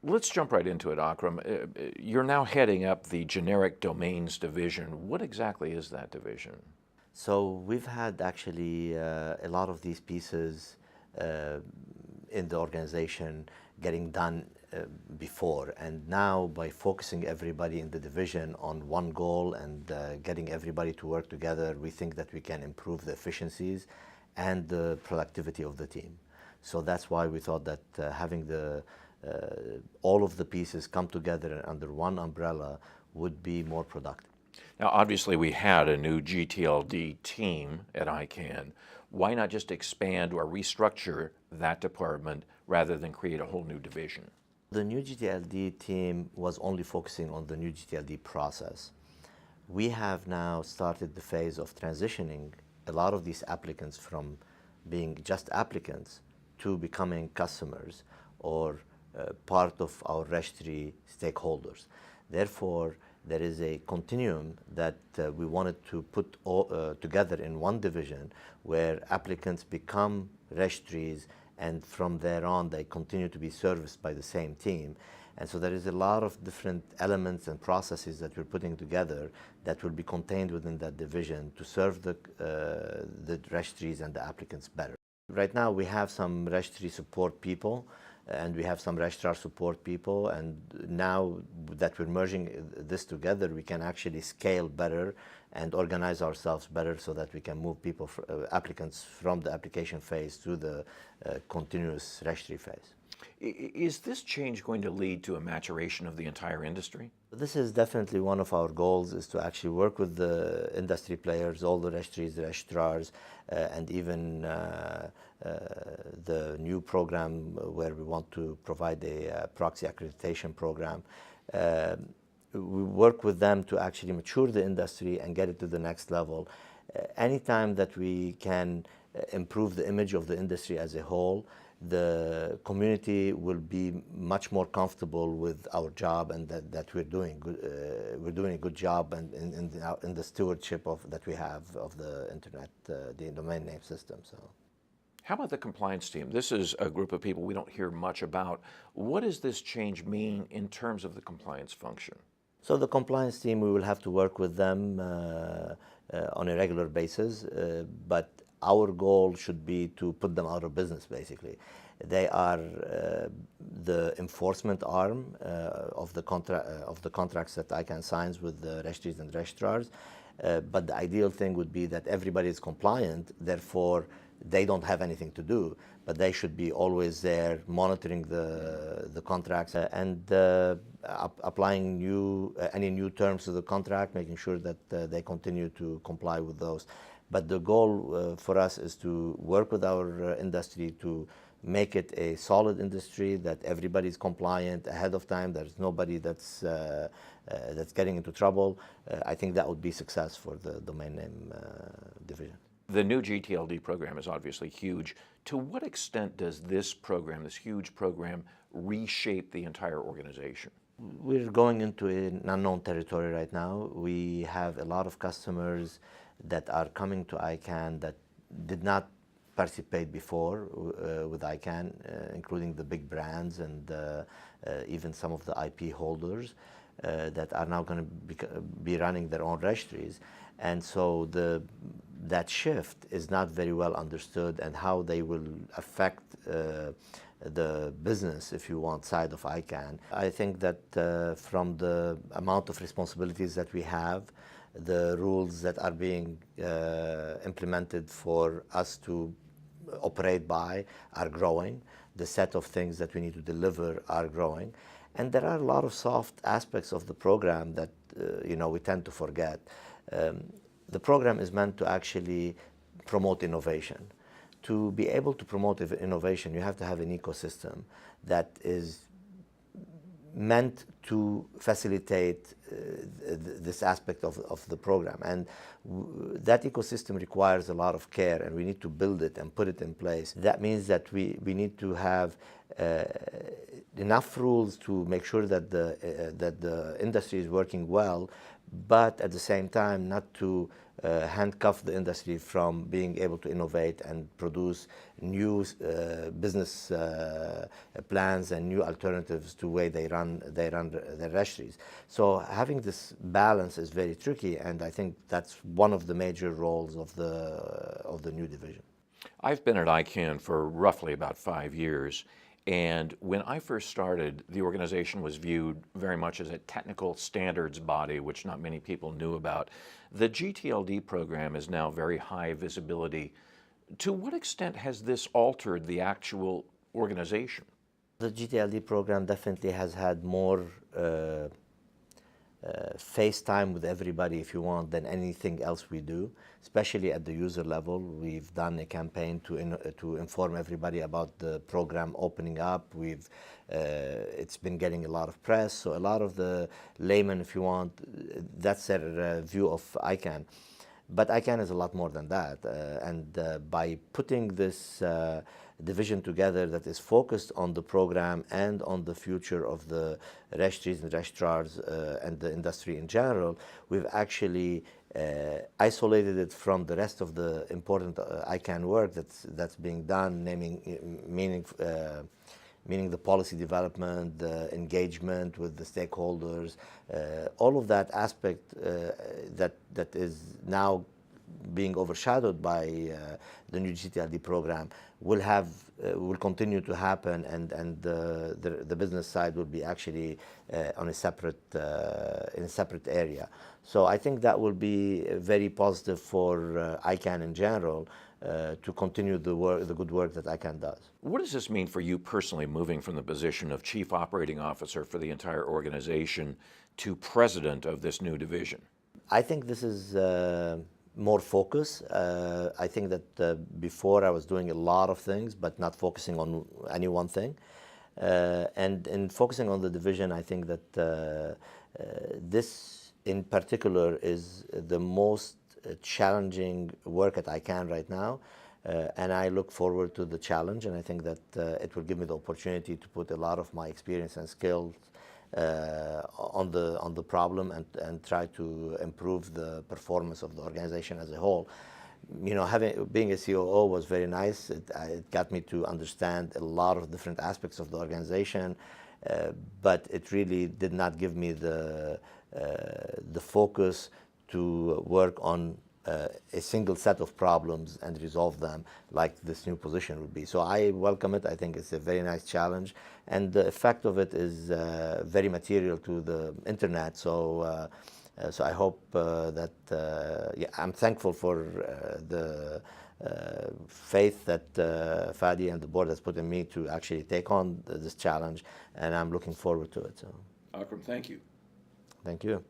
Let's jump right into it, Akram. You're now heading up the generic domains division. What exactly is that division? So we've had actually a lot of these pieces uh, in the organization getting done before, and now by focusing everybody in the division on one goal and getting everybody to work together, we think that we can improve the efficiencies and the productivity of the team. So that's why we thought that having all of the pieces come together under one umbrella would be more productive. Now, obviously, we had a new GTLD team at ICANN. Why not just expand or restructure that department rather than create a whole new division? The new GTLD team was only focusing on the new GTLD process. We have now started the phase of transitioning a lot of these applicants from being just applicants to becoming customers or part of our registry stakeholders. Therefore, there is a continuum that we wanted to put together in one division where applicants become registries, and from there on they continue to be serviced by the same team. And so there is a lot of different elements and processes that we're putting together that will be contained within that division to serve the registries and the applicants better. Right now we have some registry support people and we have some registrar support people, and now that we're merging this together, we can actually scale better and organize ourselves better so that we can move people, applicants from the application phase to the continuous registry phase. Is this change going to lead to a maturation of the entire industry? This is definitely one of our goals, is to actually work with the industry players, all the registries, the registrars, and even the new program where we want to provide a proxy accreditation program. We work with them to actually mature the industry and get it to the next level. Anytime that we can improve the image of the industry as a whole, the community will be much more comfortable with our job, and that we're doing a good job and in the stewardship that we have of the internet, the domain name system. So. How about the compliance team? This is a group of people we don't hear much about. What does this change mean in terms of the compliance function? So the compliance team, we will have to work with them on a regular basis, but our goal should be to put them out of business, basically. They are the enforcement arm of the contracts that ICANN signs with the registries and registrars. But the ideal thing would be that everybody is compliant, therefore they don't have anything to do, but they should be always there monitoring the contracts and applying any new terms to the contract, making sure that they continue to comply with those. But the goal for us is to work with our industry to make it a solid industry, that everybody's compliant ahead of time. There's nobody that's getting into trouble. I think that would be success for the domain name division. The new GTLD program is obviously huge. To what extent does this program, this huge program, reshape the entire organization? We're going into an unknown territory right now. We have a lot of customers that are coming to ICANN that did not participate before with ICANN, including the big brands and even some of the IP holders that are now going to be running their own registries. And so that shift is not very well understood, and how they will affect the business, if you want, side of ICANN. I think that from the amount of responsibilities that we have, the rules that are being implemented for us to operate by are growing. The set of things that we need to deliver are growing. And there are a lot of soft aspects of the program that we tend to forget. The program is meant to actually promote innovation. To be able to promote innovation, you have to have an ecosystem that is meant to facilitate this aspect of the program. And that ecosystem requires a lot of care, and we need to build it and put it in place. That means that we need to have enough rules to make sure that the industry is working well, but at the same time not to handcuff the industry from being able to innovate and produce new business plans and new alternatives to the way they run their registries. So having this balance is very tricky, and I think that's one of the major roles of the new division. I've been at ICANN for roughly about 5 years, and when I first started, the organization was viewed very much as a technical standards body, which not many people knew about. The GTLD program is now very high visibility. To what extent has this altered the actual organization? The GTLD program definitely has had more face time with everybody, if you want, than anything else we do, especially at the user level. We've done a campaign to inform everybody about the program opening up. It's been getting a lot of press, so a lot of the laymen, if you want, that's their view of ICANN. But ICANN is a lot more than that, and by putting this division together that is focused on the program and on the future of the registries and registrars and the industry in general, we've actually isolated it from the rest of the important ICANN work that's being done, meaning the policy development, the engagement with the stakeholders, all of that aspect that is now being overshadowed by the new GTLD program will continue to happen, and the business side will be actually on a separate in a separate area. So I think that will be very positive for ICANN in general, to continue the good work that ICANN does. What does this mean for you personally, moving from the position of Chief Operating Officer for the entire organization to President of this new division? I think this is more focus. I think that before I was doing a lot of things, but not focusing on any one thing. And in focusing on the division, I think that this in particular is the most challenging work at ICANN right now. And I look forward to the challenge, and I think that it will give me the opportunity to put a lot of my experience and skills on the problem and try to improve the performance of the organization as a whole. You know, being a COO was very nice. It got me to understand a lot of different aspects of the organization, but it really did not give me the focus to work on a single set of problems and resolve them like this new position would be. So I welcome it. I think it's a very nice challenge, and the effect of it is very material to the internet. So I hope that I'm thankful for the faith that Fadi and the board has put in me to actually take on this challenge, and I'm looking forward to it. So. Akram, thank you. Thank you.